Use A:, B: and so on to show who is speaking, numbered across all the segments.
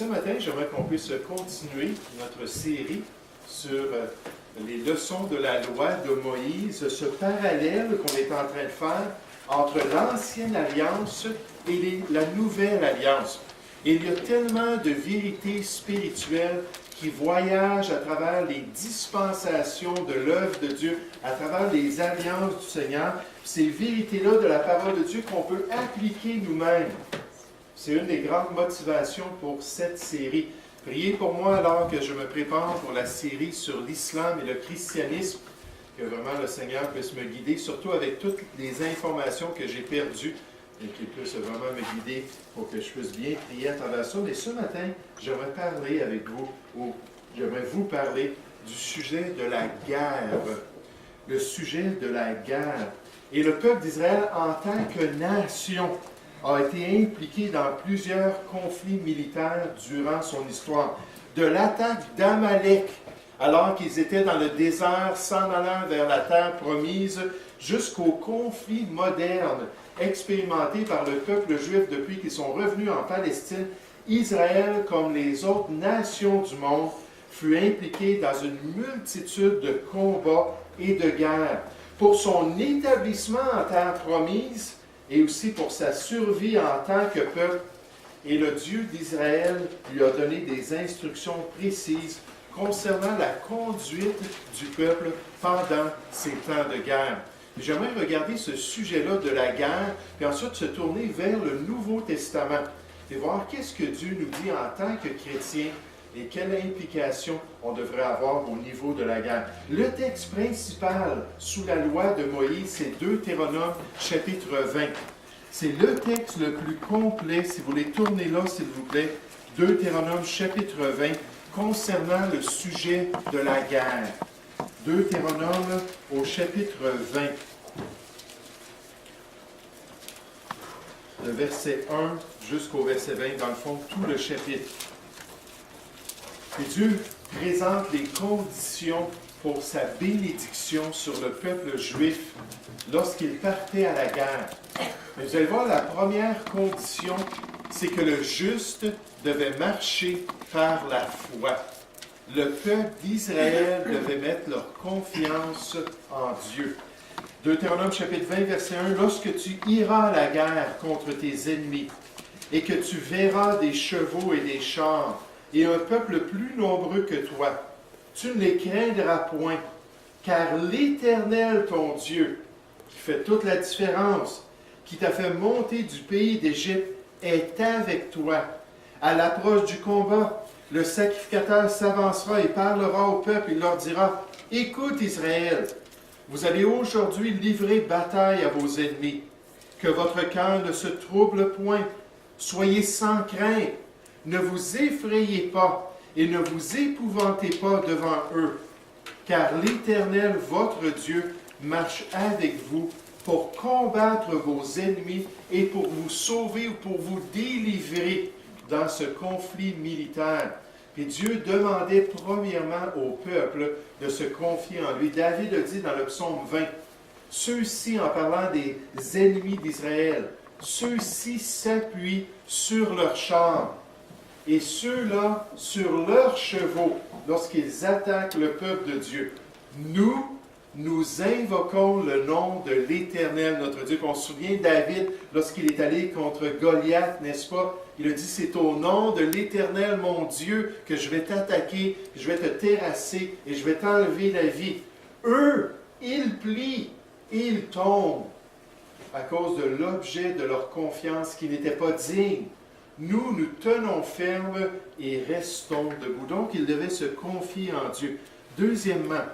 A: ce matin, j'aimerais qu'on puisse continuer notre série sur les leçons de la loi de Moïse, ce parallèle qu'on est en train de faire entre l'ancienne alliance et la nouvelle alliance. Et il y a tellement de vérités spirituelles qui voyagent à travers les dispensations de l'œuvre de Dieu, à travers les alliances du Seigneur, ces vérités-là de la parole de Dieu qu'on peut appliquer nous-mêmes. C'est une des grandes motivations pour cette série. Priez pour moi alors que je me prépare pour la série sur l'islam et le christianisme, que vraiment le Seigneur puisse me guider, surtout avec toutes les informations que j'ai perdues, et qu'il puisse vraiment me guider pour que je puisse bien prier à travers ça. Mais ce matin, j'aimerais parler avec vous, ou j'aimerais vous parler du sujet de la guerre. Le sujet de la guerre. Et le peuple d'Israël, en tant que nation, a été impliqué dans plusieurs conflits militaires durant son histoire. De l'attaque d'Amalek, alors qu'ils étaient dans le désert, s'en allant vers la terre promise, jusqu'aux conflits modernes expérimentés par le peuple juif depuis qu'ils sont revenus en Palestine. Israël, comme les autres nations du monde, fut impliqué dans une multitude de combats et de guerres. Pour son établissement en terre promise, et aussi pour sa survie en tant que peuple. Et le Dieu d'Israël lui a donné des instructions précises concernant la conduite du peuple pendant ces temps de guerre. J'aimerais regarder ce sujet-là de la guerre, puis ensuite se tourner vers le Nouveau Testament et voir qu'est-ce que Dieu nous dit en tant que chrétien et quelle implication on devrait avoir au niveau de la guerre. Le texte principal sous la loi de Moïse, c'est Deutéronome chapitre 20. C'est le texte le plus complet, si vous voulez tourner là, s'il vous plaît, Deutéronome chapitre 20, concernant le sujet de la guerre. Deutéronome au chapitre 20. Le verset 1 jusqu'au verset 20, dans le fond, tout le chapitre. Et Dieu présente les conditions pour sa bénédiction sur le peuple juif lorsqu'il partait à la guerre. Mais vous allez voir, la première condition, c'est que le juste devait marcher par la foi. Le peuple d'Israël devait mettre leur confiance en Dieu. Deutéronome chapitre 20, verset 1, « Lorsque tu iras à la guerre contre tes ennemis, et que tu verras des chevaux et des chars, et un peuple plus nombreux que toi, tu ne les craindras point, car l'Éternel, ton Dieu, qui fait toute la différence, qui t'a fait monter du pays d'Égypte, est avec toi. À l'approche du combat, le sacrificateur s'avancera et parlera au peuple, il leur dira, « Écoute Israël, vous allez aujourd'hui livrer bataille à vos ennemis. Que votre cœur ne se trouble point, soyez sans crainte, ne vous effrayez pas et ne vous épouvantez pas devant eux, car l'Éternel, votre Dieu, marche avec vous pour combattre vos ennemis et pour vous sauver ou pour vous délivrer dans ce conflit militaire. » Et Dieu demandait premièrement au peuple de se confier en lui. David a dit dans le psaume 20, « Ceux-ci, en parlant des ennemis d'Israël, ceux-ci s'appuient sur leurs chars, et ceux-là sur leurs chevaux lorsqu'ils attaquent le peuple de Dieu. Nous invoquons le nom de l'Éternel, notre Dieu. » On se souvient David, lorsqu'il est allé contre Goliath, n'est-ce pas? Il a dit, c'est au nom de l'Éternel, mon Dieu, que je vais t'attaquer, je vais te terrasser et je vais t'enlever la vie. Eux, ils plient, ils tombent à cause de l'objet de leur confiance qui n'était pas digne. Nous, nous tenons ferme et restons debout. Donc, ils devaient se confier en Dieu. Deuxièmement,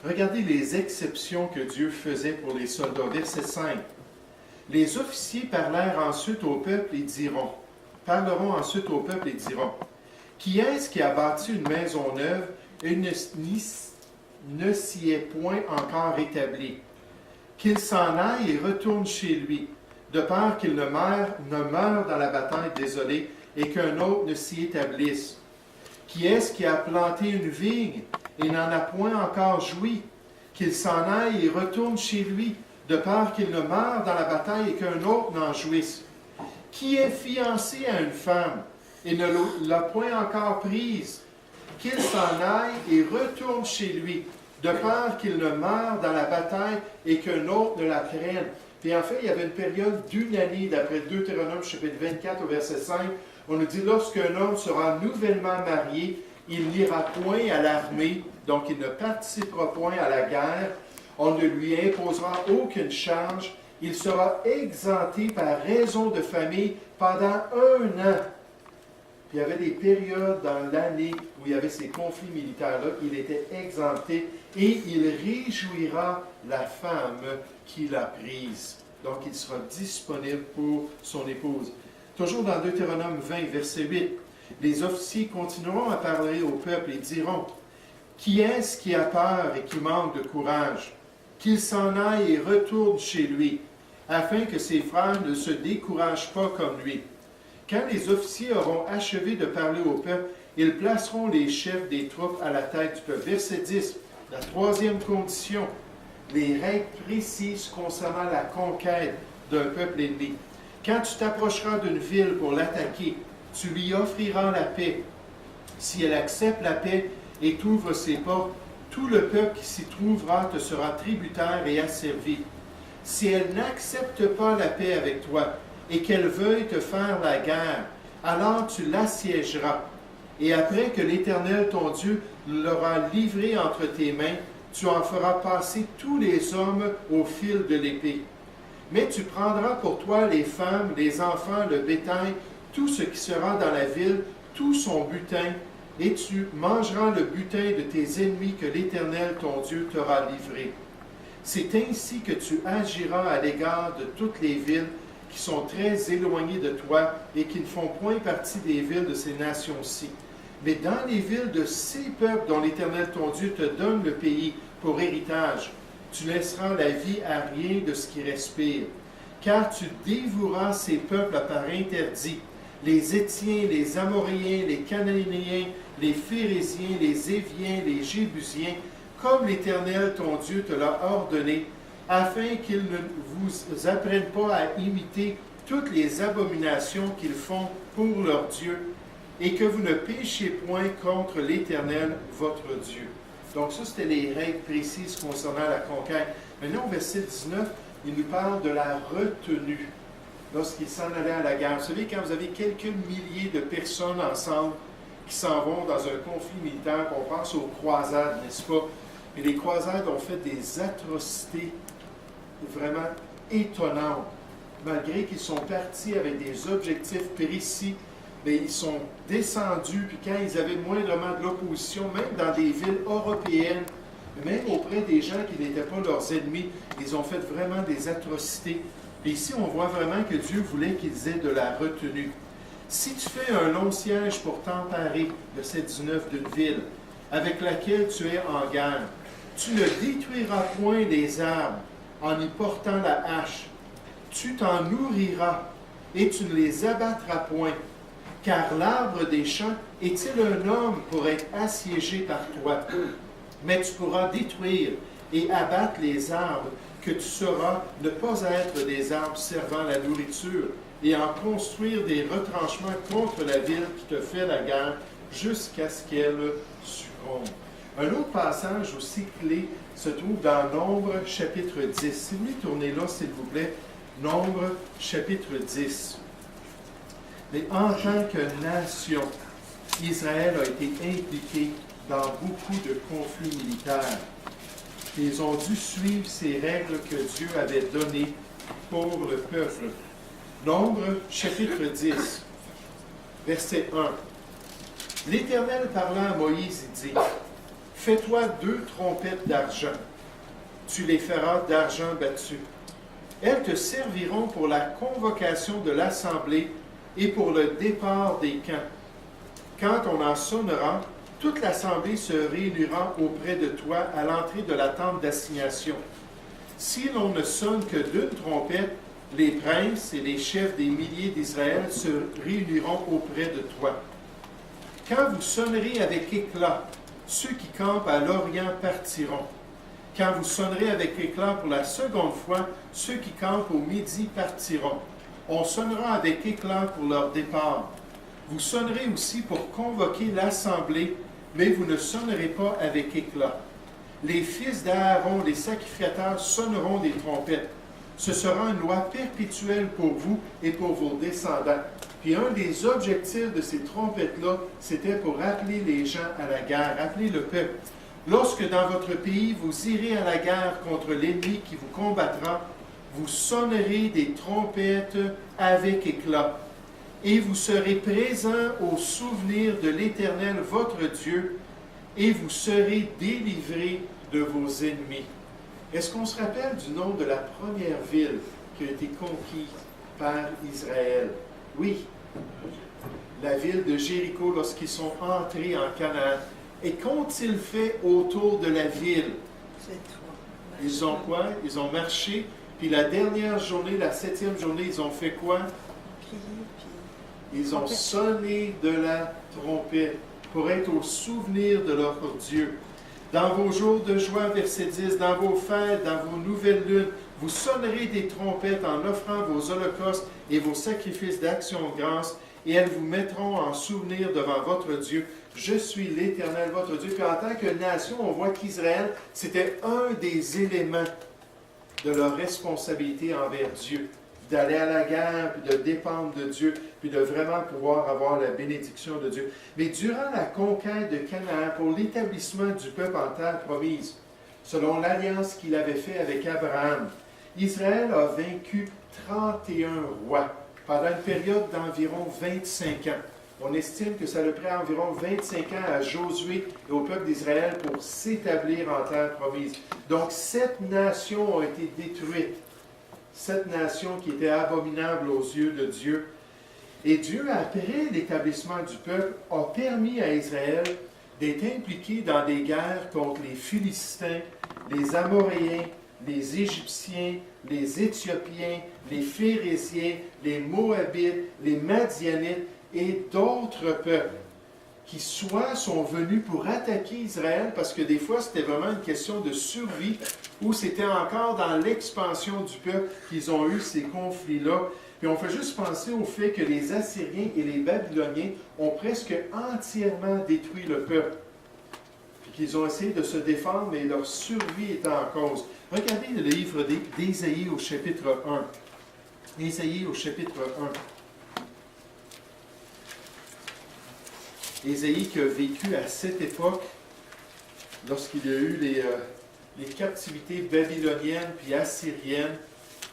A: regardez les exceptions que Dieu faisait pour les soldats. Verset 5. Les officiers parleront ensuite au peuple et diront, qui est-ce qui a bâti une maison neuve et ne s'y est point encore établi? Qu'il s'en aille et retourne chez lui, de peur qu'il ne meure dans la bataille désolée et qu'un autre ne s'y établisse. Qui est-ce qui a planté une vigne et n'en a point encore joui? Qu'il s'en aille et retourne chez lui, de peur qu'il ne meure dans la bataille et qu'un autre n'en jouisse. Qui est fiancé à une femme et ne l'a point encore prise, qu'il s'en aille et retourne chez lui, de peur qu'il ne meure dans la bataille et qu'un autre ne la prenne. Puis en fait, il y avait une période d'une année, d'après Deutéronome chapitre 24 au verset 5, on nous dit, lorsqu'un homme sera nouvellement marié, il n'ira point à l'armée, donc il ne participera point à la guerre, on ne lui imposera aucune charge, il sera exempté par raison de famille pendant 1 an. Puis il y avait des périodes dans l'année où il y avait ces conflits militaires-là, il était exempté et il réjouira la femme qu'il a prise. Donc il sera disponible pour son épouse. Toujours dans Deutéronome 20, verset 8, les officiers continueront à parler au peuple et diront, « Qui est-ce qui a peur et qui manque de courage? Qu'il s'en aille et retourne chez lui, afin que ses frères ne se découragent pas comme lui. » Quand les officiers auront achevé de parler au peuple, ils placeront les chefs des troupes à la tête du peuple. Verset 10, la troisième condition, les règles précises concernant la conquête d'un peuple ennemi. Quand tu t'approcheras d'une ville pour l'attaquer, tu lui offriras la paix. Si elle accepte la paix et t'ouvre ses portes, tout le peuple qui s'y trouvera te sera tributaire et asservi. Si elle n'accepte pas la paix avec toi, et qu'elle veuille te faire la guerre, alors tu l'assiégeras. Et après que l'Éternel, ton Dieu, l'aura livré entre tes mains, tu en feras passer tous les hommes au fil de l'épée. Mais tu prendras pour toi les femmes, les enfants, le bétail, tout ce qui sera dans la ville, tout son butin, et tu mangeras le butin de tes ennemis que l'Éternel, ton Dieu, t'aura livré. C'est ainsi que tu agiras à l'égard de toutes les villes qui sont très éloignées de toi et qui ne font point partie des villes de ces nations-ci. Mais dans les villes de ces peuples dont l'Éternel ton Dieu te donne le pays pour héritage, tu laisseras la vie à rien de ce qui respire, car tu dévoueras ces peuples par interdit, les Étiens, les Amoréens, les Cananéens, les Phérésiens, les Éviens, les Jébusiens, comme l'Éternel ton Dieu te l'a ordonné, afin qu'ils ne vous apprennent pas à imiter toutes les abominations qu'ils font pour leur Dieu, et que vous ne péchiez point contre l'Éternel, votre Dieu. Donc ça, c'était les règles précises concernant la conquête. Maintenant, au verset 19, il nous parle de la retenue lorsqu'ils s'en allaient à la guerre. Vous savez, quand vous avez quelques milliers de personnes ensemble qui s'en vont dans un conflit militaire, on pense aux croisades, n'est-ce pas? Et les croisades ont fait des atrocités vraiment étonnantes. Malgré qu'ils sont partis avec des objectifs précis, mais ils sont descendus, puis quand ils avaient moindrement de l'opposition, même dans des villes européennes, même auprès des gens qui n'étaient pas leurs ennemis, ils ont fait vraiment des atrocités. Et ici, on voit vraiment que Dieu voulait qu'ils aient de la retenue. Si tu fais un long siège pour t'emparer, verset 19, d'une ville avec laquelle tu es en guerre, tu ne détruiras point les arbres en y portant la hache. Tu t'en nourriras et tu ne les abattras point. Car l'arbre des champs est-il un homme pour être assiégé par toi? Mais tu pourras détruire et abattre les arbres que tu sauras ne pas être des arbres servant la nourriture, et en construire des retranchements contre la ville qui te fait la guerre jusqu'à ce qu'elle succombe. Un autre passage aussi clé se trouve dans Nombre chapitre 10. Si vous voulez tourner là, s'il vous plaît, Nombre chapitre 10. Mais en tant que nation, Israël a été impliqué dans beaucoup de conflits militaires. Ils ont dû suivre ces règles que Dieu avait données pour le peuple. Nombre chapitre 10, verset 1. L'Éternel parla à Moïse et dit, « Fais-toi 2 trompettes d'argent. Tu les feras d'argent battu. Elles te serviront pour la convocation de l'assemblée et pour le départ des camps. Quand on en sonnera, toute l'assemblée se réunira auprès de toi à l'entrée de la tente d'assignation. Si l'on ne sonne que d'une trompette, les princes et les chefs des milliers d'Israël se réuniront auprès de toi. Quand vous sonnerez avec éclat, ceux qui campent à l'Orient partiront. Quand vous sonnerez avec éclat pour la seconde fois, ceux qui campent au Midi partiront. On sonnera avec éclat pour leur départ. Vous sonnerez aussi pour convoquer l'assemblée, mais vous ne sonnerez pas avec éclat. Les fils d'Aaron, les sacrificateurs, sonneront des trompettes. Ce sera une loi perpétuelle pour vous et pour vos descendants. Puis un des objectifs de ces trompettes-là, c'était pour appeler les gens à la guerre, appeler le peuple. Lorsque dans votre pays, vous irez à la guerre contre l'ennemi qui vous combattra, vous sonnerez des trompettes avec éclat. Et vous serez présents au souvenir de l'Éternel, votre Dieu, et vous serez délivrés de vos ennemis. Est-ce qu'on se rappelle du nom de la première ville qui a été conquise par Israël? Oui, la ville de Jéricho lorsqu'ils sont entrés en Canaan. Et qu'ont-ils fait autour de la ville? Ils ont quoi? Ils ont marché, puis la dernière journée, la 7e journée, ils ont fait quoi? Ils ont sonné de la trompette pour être au souvenir de leur Dieu. Dans vos jours de joie, verset 10, dans vos fêtes, dans vos nouvelles lunes, vous sonnerez des trompettes en offrant vos holocaustes et vos sacrifices d'action de grâce, et elles vous mettront en souvenir devant votre Dieu. Je suis l'Éternel, votre Dieu. Puis en tant que nation, on voit qu'Israël, c'était un des éléments de leur responsabilité envers Dieu, d'aller à la guerre, puis de dépendre de Dieu, puis de vraiment pouvoir avoir la bénédiction de Dieu. Mais durant la conquête de Canaan, pour l'établissement du peuple en terre promise, selon l'alliance qu'il avait faite avec Abraham, Israël a vaincu 31 rois pendant une période d'environ 25 ans. On estime que ça a pris environ 25 ans à Josué et au peuple d'Israël pour s'établir en terre promise. Donc, 7 nations ont été détruites. 7 nations qui étaient abominables aux yeux de Dieu. Et Dieu, après l'établissement du peuple, a permis à Israël d'être impliqué dans des guerres contre les Philistins, les Amoréens, les Égyptiens, les Éthiopiens, les Phérésiens, les Moabites, les Madianites et d'autres peuples qui soit sont venus pour attaquer Israël, parce que des fois c'était vraiment une question de survie, ou c'était encore dans l'expansion du peuple qu'ils ont eu ces conflits-là. Puis on fait juste penser au fait que les Assyriens et les Babyloniens ont presque entièrement détruit le peuple. Puis qu'ils ont essayé de se défendre, mais leur survie était en cause. Regardez le livre d'Ésaïe au chapitre 1. Ésaïe au chapitre 1. Ésaïe qui a vécu à cette époque, lorsqu'il y a eu les captivités babyloniennes puis assyriennes,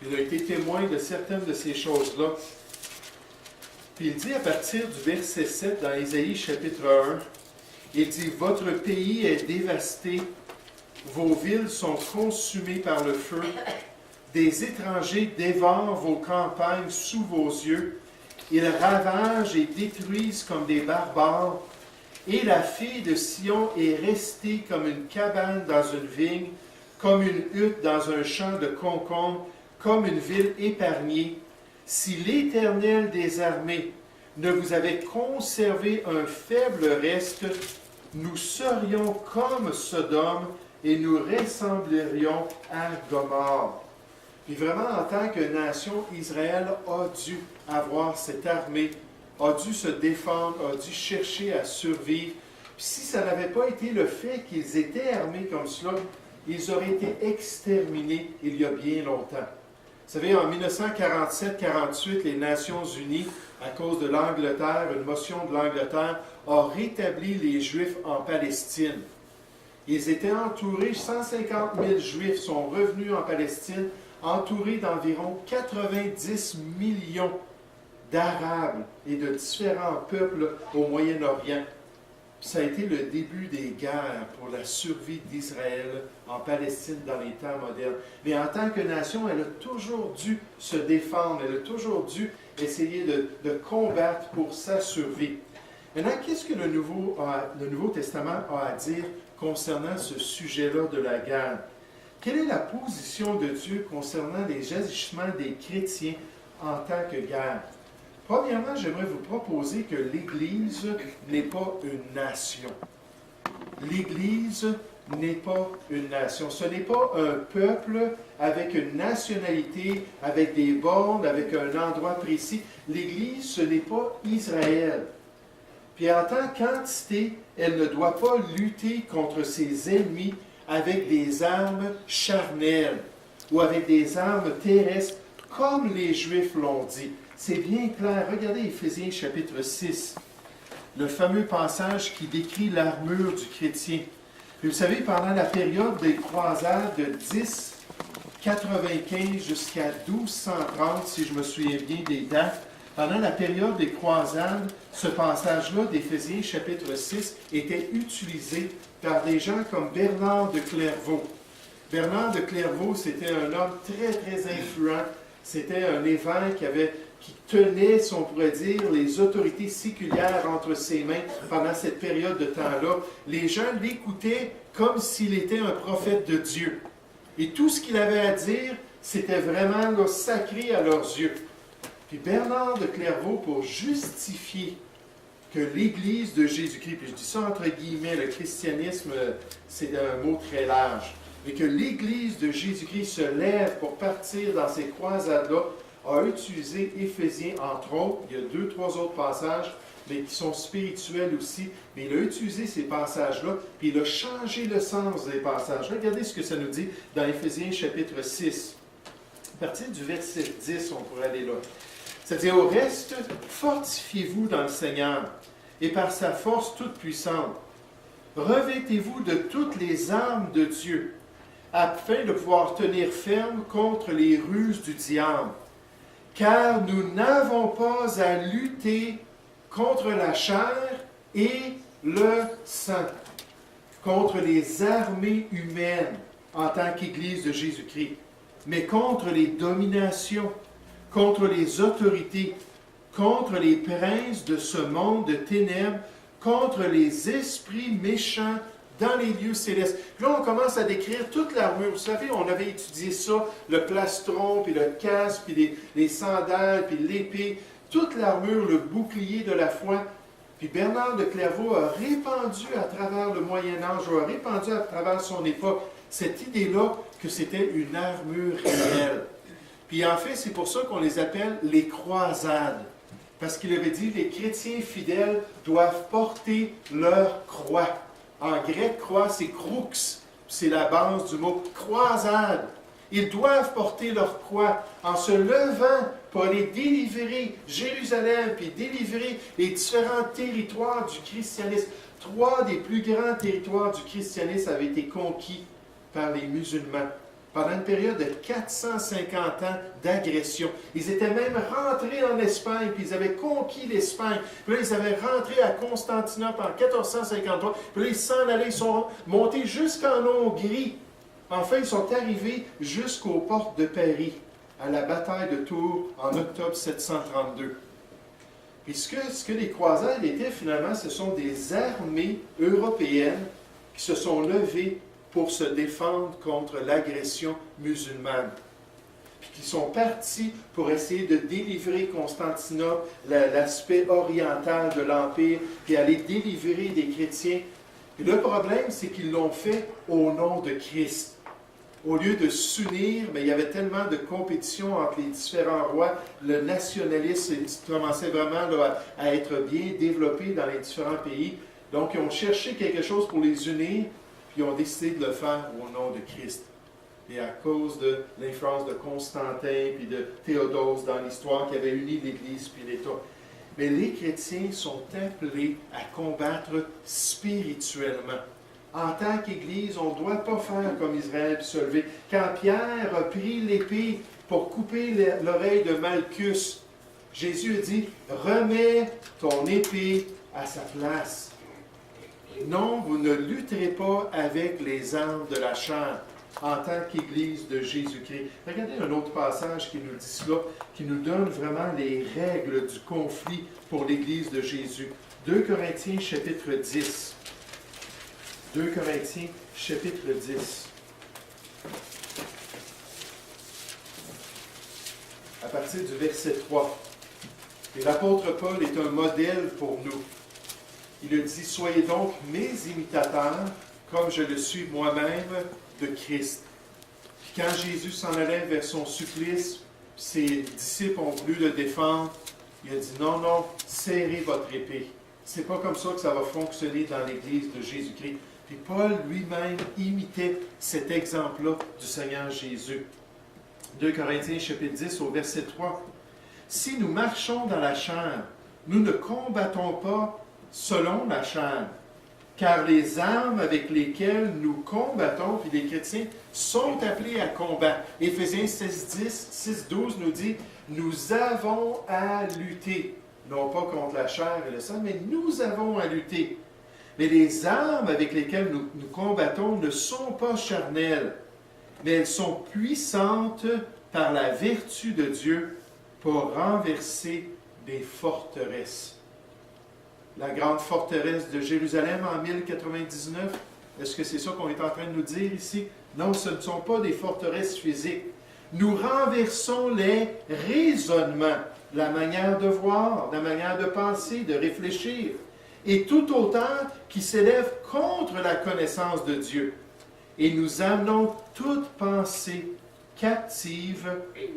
A: il a été témoin de certaines de ces choses-là. Puis il dit à partir du verset 7 dans Ésaïe chapitre 1, il dit « Votre pays est dévasté, vos villes sont consumées par le feu, des étrangers dévorent vos campagnes sous vos yeux, ils ravagent et détruisent comme des barbares, et la fille de Sion est restée comme une cabane dans une vigne, comme une hutte dans un champ de concombre, comme une ville épargnée. Si l'Éternel des armées ne vous avait conservé un faible reste, nous serions comme Sodome et nous ressemblerions à Gomorrhe. » Puis vraiment, en tant que nation, Israël a dû avoir cette armée, a dû se défendre, a dû chercher à survivre. Puis si ça n'avait pas été le fait qu'ils étaient armés comme cela, ils auraient été exterminés il y a bien longtemps. Vous savez, en 1947-48, les Nations Unies, à cause de l'Angleterre, une motion de l'Angleterre, a rétabli les Juifs en Palestine. Ils étaient entourés, 150 000 Juifs sont revenus en Palestine, entourés d'environ 90 millions d'Arabes et de différents peuples au Moyen-Orient. Ça a été le début des guerres pour la survie d'Israël en Palestine dans les temps modernes. Mais en tant que nation, elle a toujours dû se défendre, elle a toujours dû essayer de combattre pour sa survie. Maintenant, qu'est-ce que le Nouveau Testament a à dire concernant ce sujet-là de la guerre? Quelle est la position de Dieu concernant les agissements des chrétiens en tant que guerre? Premièrement, j'aimerais vous proposer que l'Église n'est pas une nation. L'Église n'est pas une nation. Ce n'est pas un peuple avec une nationalité, avec des bornes, avec un endroit précis. L'Église, ce n'est pas Israël. Puis en tant qu'entité, elle ne doit pas lutter contre ses ennemis avec des armes charnelles ou avec des armes terrestres, comme les Juifs l'ont dit. C'est bien clair. Regardez Éphésiens chapitre 6, le fameux passage qui décrit l'armure du chrétien. Puis vous savez, pendant la période des croisades de 1095 jusqu'à 1230, si je me souviens bien des dates, pendant la période des croisades, ce passage-là d'Éphésiens chapitre 6 était utilisé par des gens comme Bernard de Clairvaux. Bernard de Clairvaux, c'était un homme très, très influent. C'était un évêque qui tenait, si on pourrait dire, les autorités séculières entre ses mains pendant cette période de temps-là. Les gens l'écoutaient comme s'il était un prophète de Dieu. Et tout ce qu'il avait à dire, c'était vraiment là, sacré à leurs yeux. Puis Bernard de Clairvaux, pour justifier que l'Église de Jésus-Christ, puis je dis ça entre guillemets, le christianisme, c'est un mot très large, mais que l'Église de Jésus-Christ se lève pour partir dans ces croisades-là, a utilisé Éphésiens, entre autres. Il y a 2, 3 autres passages, mais qui sont spirituels aussi. Mais il a utilisé ces passages-là, puis il a changé le sens des passages. Regardez ce que ça nous dit dans Éphésiens chapitre 6. À partir du verset 10, on pourrait aller là. C'est-à-dire, au reste, fortifiez-vous dans le Seigneur et par sa force toute puissante. Revêtez-vous de toutes les armes de Dieu, afin de pouvoir tenir ferme contre les ruses du diable. Car nous n'avons pas à lutter contre la chair et le sang, contre les armées humaines en tant qu'Église de Jésus-Christ, mais contre les dominations, contre les autorités, contre les princes de ce monde de ténèbres, contre les esprits méchants dans les lieux célestes. Puis là, on commence à décrire toute l'armure. Vous savez, on avait étudié ça, le plastron, puis le casque, puis les sandales, puis l'épée, toute l'armure, le bouclier de la foi. Puis Bernard de Clairvaux a répandu à travers le Moyen-Âge, a répandu à travers son époque, cette idée-là que c'était une armure réelle. Puis en fait, c'est pour ça qu'on les appelle les croisades. Parce qu'il avait dit, les chrétiens fidèles doivent porter leur croix. En grec, croix, c'est crux. C'est la base du mot croisade. Ils doivent porter leur croix en se levant pour aller délivrer Jérusalem, puis délivrer les différents territoires du christianisme. 3 des plus grands territoires du christianisme avaient été conquis par les musulmans pendant une période de 450 ans d'agression. Ils étaient même rentrés en Espagne, puis ils avaient conquis l'Espagne. Puis là, ils avaient rentré à Constantinople en 1453. Puis là, ils s'en allaient, ils sont montés jusqu'en Hongrie. Enfin, ils sont arrivés jusqu'aux portes de Paris, à la bataille de Tours en octobre 732. Et ce que les croisades étaient finalement, ce sont des armées européennes qui se sont levées pour se défendre contre l'agression musulmane. Puis qui sont partis pour essayer de délivrer Constantinople, l'aspect oriental de l'Empire, puis aller délivrer des chrétiens. Et le problème, c'est qu'ils l'ont fait au nom de Christ. Au lieu de s'unir, mais il y avait tellement de compétition entre les différents rois, le nationalisme commençait vraiment là, à être bien développé dans les différents pays. Donc, ils ont cherché quelque chose pour les unir, puis ils ont décidé de le faire au nom de Christ. Et à cause de l'influence de Constantin puis de Théodose dans l'histoire qui avait uni l'Église puis l'État. Mais les chrétiens sont appelés à combattre spirituellement. En tant qu'Église, on ne doit pas faire comme Israël puis se lever. Quand Pierre a pris l'épée pour couper l'oreille de Malchus, Jésus a dit « Remets ton épée à sa place. » Non, vous ne lutterez pas avec les armes de la chair en tant qu'Église de Jésus-Christ. Regardez un autre passage qui nous dit cela, qui nous donne vraiment les règles du conflit pour l'Église de Jésus. 2 Corinthiens chapitre 10. 2 Corinthiens chapitre 10. À partir du verset 3. Et l'apôtre Paul est un modèle pour nous. Il a dit, soyez donc mes imitateurs, comme je le suis moi-même de Christ. Puis quand Jésus s'en allait vers son supplice, ses disciples ont voulu le défendre, il a dit, non, non, serrez votre épée. C'est pas comme ça que ça va fonctionner dans l'Église de Jésus-Christ. Puis Paul lui-même imitait cet exemple-là du Seigneur Jésus. 2 Corinthiens chapitre 10 au verset 3. « Si nous marchons dans la chair, nous ne combattons pas selon la chair, car les armes avec lesquelles nous combattons, puis les chrétiens, sont appelés à combattre. » Éphésiens 6:12 nous dit « Nous avons à lutter. » Non pas contre la chair et le sang, mais nous avons à lutter. Mais les armes avec lesquelles nous combattons ne sont pas charnelles, mais elles sont puissantes par la vertu de Dieu pour renverser des forteresses. La grande forteresse de Jérusalem en 1099, est-ce que c'est ça qu'on est en train de nous dire ici? Non, ce ne sont pas des forteresses physiques. Nous renversons les raisonnements, la manière de voir, la manière de penser, de réfléchir, et tout autant qui s'élève contre la connaissance de Dieu. Et nous amenons toute pensée captive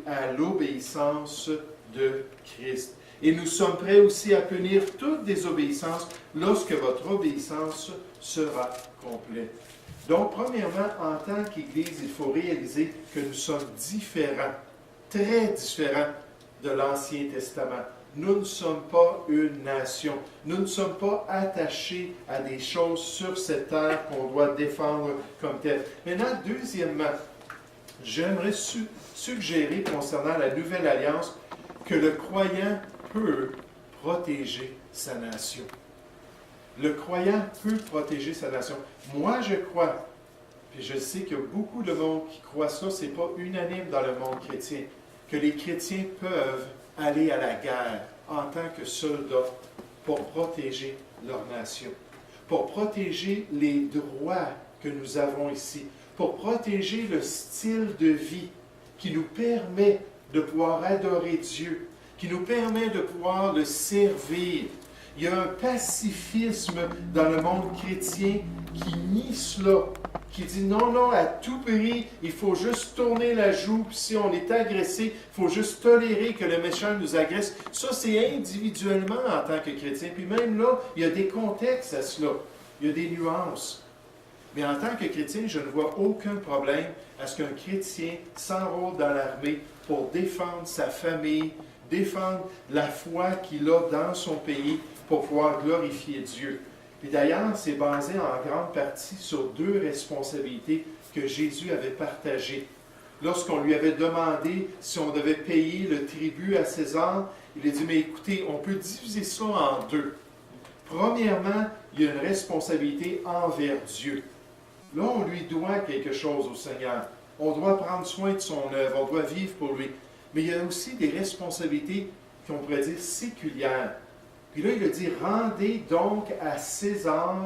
A: à l'obéissance de Christ. Et nous sommes prêts aussi à punir toute désobéissance lorsque votre obéissance sera complète. Donc, premièrement, en tant qu'Église, il faut réaliser que nous sommes différents, très différents de l'Ancien Testament. Nous ne sommes pas une nation. Nous ne sommes pas attachés à des choses sur cette terre qu'on doit défendre comme telles. Maintenant, deuxièmement, j'aimerais suggérer concernant la Nouvelle Alliance que le croyant peut protéger sa nation. Le croyant peut protéger sa nation. Moi, je crois, puis je sais qu'il y a beaucoup de monde qui croit ça, ce n'est pas unanime dans le monde chrétien, que les chrétiens peuvent aller à la guerre en tant que soldats pour protéger leur nation, pour protéger les droits que nous avons ici, pour protéger le style de vie qui nous permet de pouvoir adorer Dieu, qui nous permet de pouvoir le servir. Il y a un pacifisme dans le monde chrétien qui nie cela, qui dit non, non, à tout prix, il faut juste tourner la joue, puis si on est agressé, il faut juste tolérer que le méchant nous agresse. Ça, c'est individuellement en tant que chrétien. Puis même là, il y a des contextes à cela, il y a des nuances. Mais en tant que chrétien, je ne vois aucun problème à ce qu'un chrétien s'enrôle dans l'armée pour défendre sa famille, défendre la foi qu'il a dans son pays pour pouvoir glorifier Dieu. Puis d'ailleurs, c'est basé en grande partie sur deux responsabilités que Jésus avait partagées. Lorsqu'on lui avait demandé si on devait payer le tribut à César, il a dit, mais écoutez, on peut diviser ça en deux. Premièrement, il y a une responsabilité envers Dieu. Là, on lui doit quelque chose au Seigneur. On doit prendre soin de son œuvre, on doit vivre pour lui. Mais il y a aussi des responsabilités qu'on pourrait dire séculières. Puis là, il a dit, rendez donc à César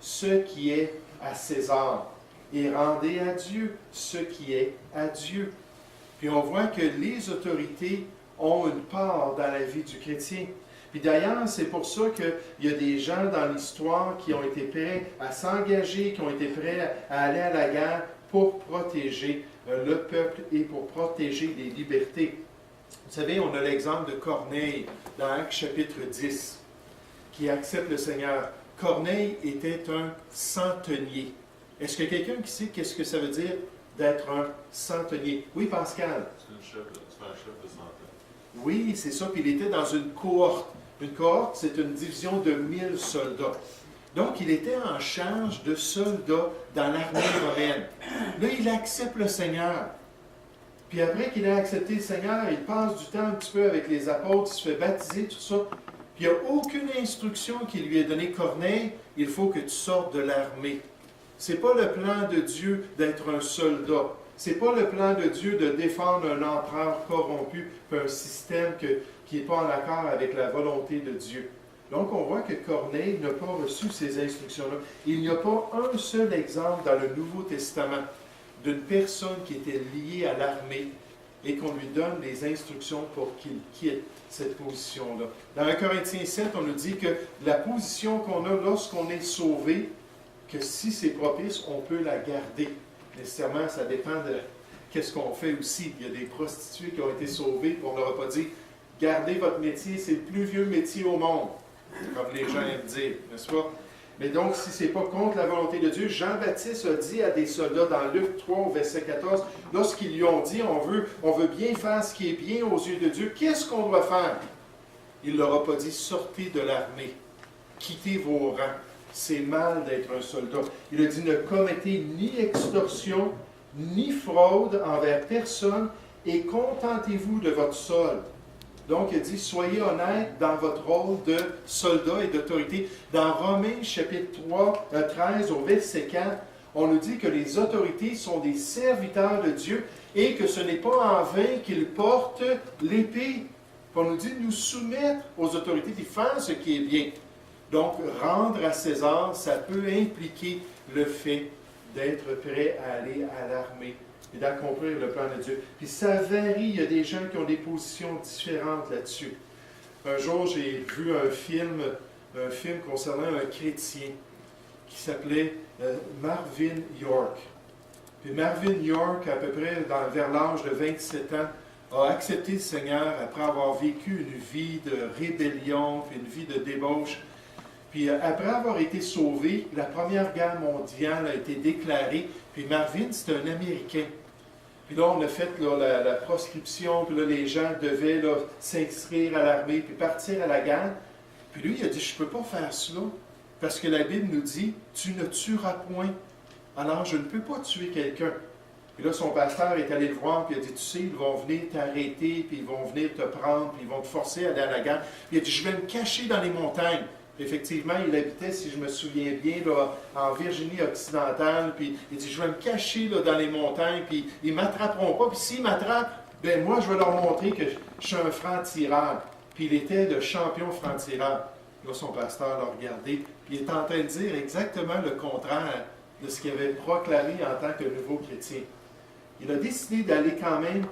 A: ce qui est à César, et rendez à Dieu ce qui est à Dieu. Puis on voit que les autorités ont une part dans la vie du chrétien. Puis d'ailleurs, c'est pour ça qu'il y a des gens dans l'histoire qui ont été prêts à s'engager, qui ont été prêts à aller à la guerre pour protéger le peuple et pour protéger les libertés. Vous savez, on a l'exemple de Corneille dans Actes chapitre 10, qui accepte le Seigneur. Corneille était un centenier. Est-ce que quelqu'un qui sait qu'est-ce que ça veut dire d'être un centenier? Oui, Pascal?
B: C'est un chef de centaine.
A: Oui, c'est ça. Puis il était dans une cohorte. Une cohorte, c'est une division de 1000 soldats. Donc, il était en charge de soldats dans l'armée romaine. Là, il accepte le Seigneur. Puis après qu'il a accepté le Seigneur, il passe du temps un petit peu avec les apôtres, il se fait baptiser, tout ça. Puis il n'y a aucune instruction qui lui est donnée. Corneille, il faut que tu sortes de l'armée. Ce n'est pas le plan de Dieu d'être un soldat. Ce n'est pas le plan de Dieu de défendre un empereur corrompu, puis un système qui n'est pas en accord avec la volonté de Dieu. Donc, on voit que Corneille n'a pas reçu ces instructions-là. Il n'y a pas un seul exemple dans le Nouveau Testament d'une personne qui était liée à l'armée et qu'on lui donne des instructions pour qu'il quitte cette position-là. Dans 1 Corinthiens 7, on nous dit que la position qu'on a lorsqu'on est sauvé, que si c'est propice, on peut la garder. Nécessairement, ça dépend de qu'est-ce qu'on fait aussi. Il y a des prostituées qui ont été sauvées, puis on ne leur a pas dit « Gardez votre métier, c'est le plus vieux métier au monde. » comme les gens aiment dire, n'est-ce pas? Mais donc, si ce n'est pas contre la volonté de Dieu, Jean-Baptiste a dit à des soldats dans Luc 3, au verset 14, lorsqu'ils lui ont dit, on veut bien faire ce qui est bien aux yeux de Dieu, qu'est-ce qu'on doit faire? Il ne leur a pas dit, sortez de l'armée, quittez vos rangs. C'est mal d'être un soldat. Il a dit, ne commettez ni extorsion, ni fraude envers personne, et contentez-vous de votre solde. Donc, il dit, soyez honnêtes dans votre rôle de soldat et d'autorité. Dans Romains, chapitre 13, au verset 4, on nous dit que les autorités sont des serviteurs de Dieu et que ce n'est pas en vain qu'ils portent l'épée. On nous dit de nous soumettre aux autorités et faire ce qui est bien. Donc, rendre à César, ça peut impliquer le fait d'être prêt à aller à l'armée et d'accomplir le plan de Dieu. Puis ça varie, il y a des gens qui ont des positions différentes là-dessus. Un jour, j'ai vu un film concernant un chrétien qui s'appelait Marvin York. Puis Marvin York, à peu près vers l'âge de 27 ans, a accepté le Seigneur après avoir vécu une vie de rébellion, puis une vie de débauche. Puis après avoir été sauvé, la Première Guerre mondiale a été déclarée. Puis Marvin, c'est un Américain. Puis là, on a fait là, la proscription, puis là, les gens devaient s'inscrire à l'armée, puis partir à la guerre. Puis lui, il a dit, je ne peux pas faire cela, parce que la Bible nous dit, tu ne tueras point. Alors, je ne peux pas tuer quelqu'un. Puis là, son pasteur est allé le voir, puis il a dit, tu sais, ils vont venir t'arrêter, puis ils vont venir te prendre, puis ils vont te forcer à aller à la guerre. Puis il a dit, je vais me cacher dans les montagnes. Effectivement, il habitait, si je me souviens bien, là, en Virginie occidentale. Puis il dit, je vais me cacher là, dans les montagnes, puis ils ne m'attraperont pas. Puis s'ils m'attrapent, ben moi, je vais leur montrer que je suis un franc-tireur. Puis il était le champion franc-tireur. Là, son pasteur l'a regardé, puis il est en train de dire exactement le contraire de ce qu'il avait proclamé en tant que nouveau chrétien. Il a décidé d'aller quand même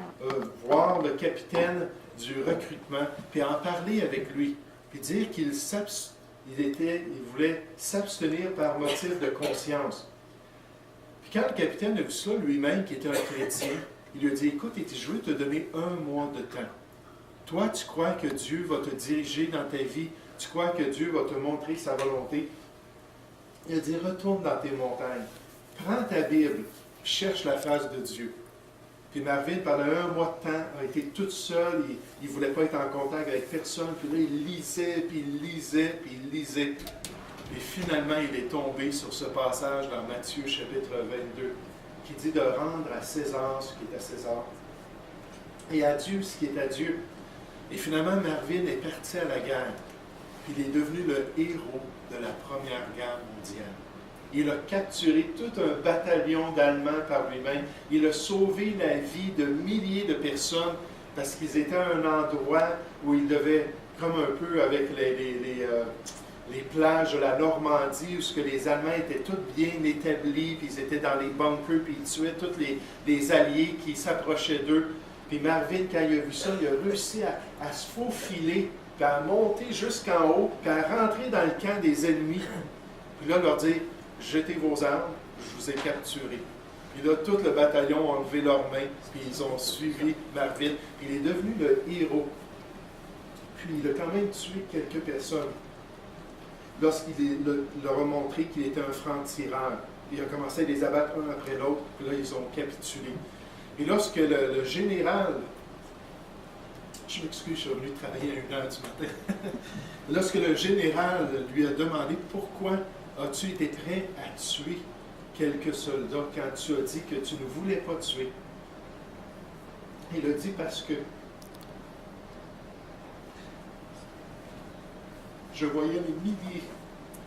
A: voir le capitaine du recrutement, puis en parler avec lui, puis dire qu'il voulait s'abstenir par motif de conscience. Puis quand le capitaine a vu ça, lui-même, qui était un chrétien, il lui a dit, écoute, je veux te donner 1 mois de temps. Toi, tu crois que Dieu va te diriger dans ta vie, tu crois que Dieu va te montrer sa volonté. Il a dit, retourne dans tes montagnes, prends ta Bible, cherche la face de Dieu. Puis Marvin, pendant 1 mois de temps, a été toute seule, il ne voulait pas être en contact avec personne, puis là, il lisait, puis il lisait, puis il lisait. Et finalement, il est tombé sur ce passage dans Matthieu, chapitre 22, qui dit de rendre à César ce qui est à César, et à Dieu ce qui est à Dieu. Et finalement, Marvin est parti à la guerre, puis il est devenu le héros de la Première Guerre mondiale. Il a capturé tout un bataillon d'Allemands par lui-même. Il a sauvé la vie de milliers de personnes parce qu'ils étaient à un endroit où ils devaient, comme un peu avec les plages de la Normandie, où ce que les Allemands étaient tous bien établis, puis ils étaient dans les bunkers, puis ils tuaient tous les alliés qui s'approchaient d'eux. Puis Marvin, quand il a vu ça, il a réussi à se faufiler, puis à monter jusqu'en haut, puis à rentrer dans le camp des ennemis. Puis là, leur dire, jetez vos armes, je vous ai capturé. Puis là, tout le bataillon a enlevé leurs mains, puis ils ont suivi Marvin. Il est devenu le héros. Puis il a quand même tué quelques personnes. Lorsqu'il leur a montré qu'il était un franc-tireur, il a commencé à les abattre un après l'autre, puis là, ils ont capitulé. Et lorsque le général, je m'excuse, je suis revenu travailler à 1h du matin, lorsque le général lui a demandé pourquoi as-tu été prêt à tuer quelques soldats quand tu as dit que tu ne voulais pas tuer? Il a dit parce que je voyais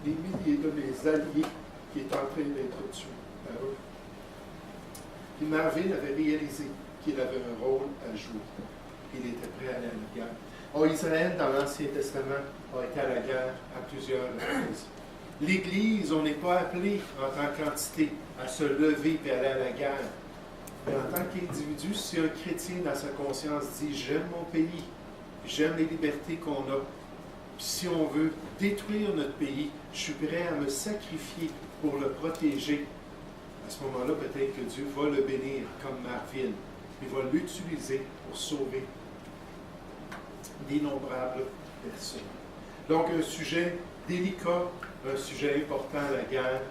A: les milliers de mes alliés qui étaient en train d'être tués par eux. Et Marvin avait réalisé qu'il avait un rôle à jouer. Il était prêt à aller à la guerre. Or, Israël, dans l'Ancien Testament, a été à la guerre à plusieurs reprises. L'Église, on n'est pas appelé en tant qu'entité à se lever et aller à la guerre. Mais en tant qu'individu, si un chrétien dans sa conscience dit « J'aime mon pays, j'aime les libertés qu'on a, puis si on veut détruire notre pays, je suis prêt à me sacrifier pour le protéger », à ce moment-là, peut-être que Dieu va le bénir comme Marvin. Il va l'utiliser pour sauver d'innombrables personnes. Donc, un sujet délicat, un sujet important, la guerre.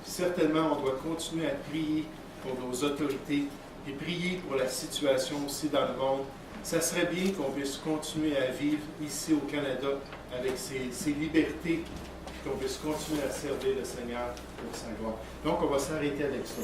A: Certainement, on doit continuer à prier pour nos autorités et prier pour la situation aussi dans le monde. Ça serait bien qu'on puisse continuer à vivre ici au Canada avec ces libertés, et qu'on puisse continuer à servir le Seigneur pour sa gloire. Donc, on va s'arrêter avec ça.